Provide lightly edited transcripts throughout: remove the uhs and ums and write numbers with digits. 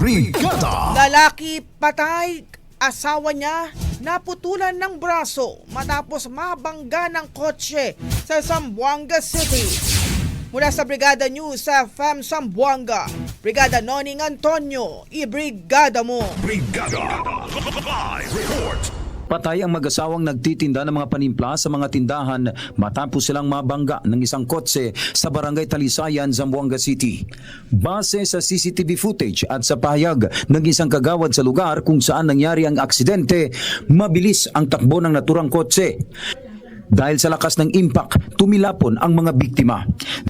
Brigada! Lalaki patay, asawa niya naputulan ng braso matapos mabangga ng kotse sa Zamboanga City. Mula sa Brigada News sa FM Zamboanga, Brigada Noning Antonio, ibrigada mo! Brigada! Live report! Patay ang mag-asawang nagtitinda ng mga panimpla sa mga tindahan matapos silang mabangga ng isang kotse sa Barangay Talisayan, Zamboanga City. Base sa CCTV footage at sa pahayag ng isang kagawad sa lugar kung saan nangyari ang aksidente, mabilis ang takbo ng naturang kotse. Dahil sa lakas ng impact, tumilapon ang mga biktima.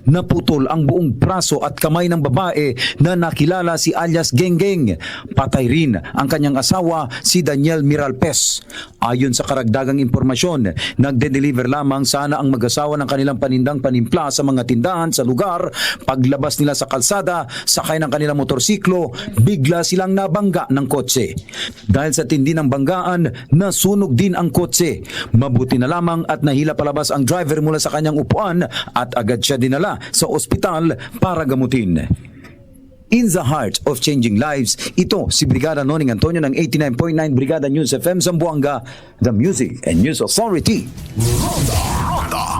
Naputol ang buong braso at kamay ng babae na nakilala si alias Genggeng. Patay rin ang kanyang asawa si Daniel Miralpes. Ayon sa karagdagang impormasyon, nagde-deliver lamang sana ang mag-asawa ng kanilang panindang panimpla sa mga tindahan sa lugar. Paglabas nila sa kalsada, sakay ng kanilang motorsiklo, bigla silang nabangga ng kotse. Dahil sa tindi ng banggaan, nasunog din ang kotse. Mabuti na lamang at nahila palabas ang driver mula sa kanyang upuan at agad siya dinala sa ospital para gamutin. In the heart of changing lives, ito si Brigada Noning Antonio ng 89.9 Brigada News FM Zamboanga, the Music and News Authority. Ronda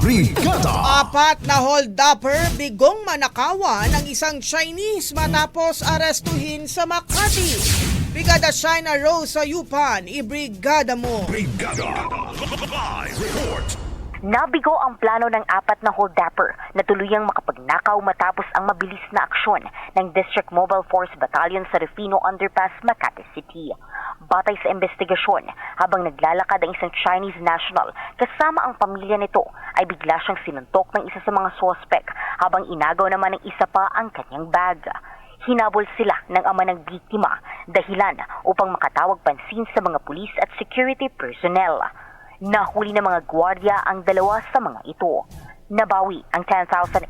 Brigada! Apat na hold-upper bigong manakawan ng isang Chinese matapos arestuhin sa Makati. Brigada China Rose sa Yupan, ibrigada mo! Brigada! Live report! Nabigo ang plano ng apat na hold-upper na tuluyang makapagnakaw matapos ang mabilis na aksyon ng District Mobile Force Battalion sa Rufino Underpass, Makati City. Batay sa investigasyon, habang naglalakad ang isang Chinese national kasama ang pamilya nito, ay bigla siyang sinuntok ng isa sa mga suspect habang inagaw naman ng isa pa ang kanyang bag. Hinabol sila ng ama ng biktima, dahilan upang makatawag pansin sa mga pulis at security personnel. Nahuli ng mga gwardiya ang dalawa sa mga ito. Nabawi ang 10,850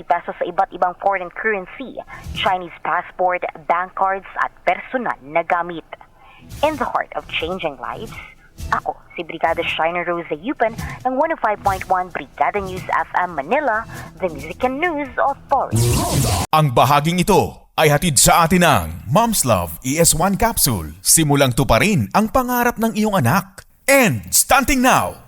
pesos sa iba't ibang foreign currency, Chinese passport, bank cards at personal na gamit. In the heart of changing lives, ako si Brigada Shiner Rose Yupan ng 105.1 Brigada News FM Manila, the Music and News Authority. Ang bahaging ito ay hatid sa atin ng Mom's Love ES1 Capsule. Simulang tuparin ang pangarap ng iyong anak. And stunting now!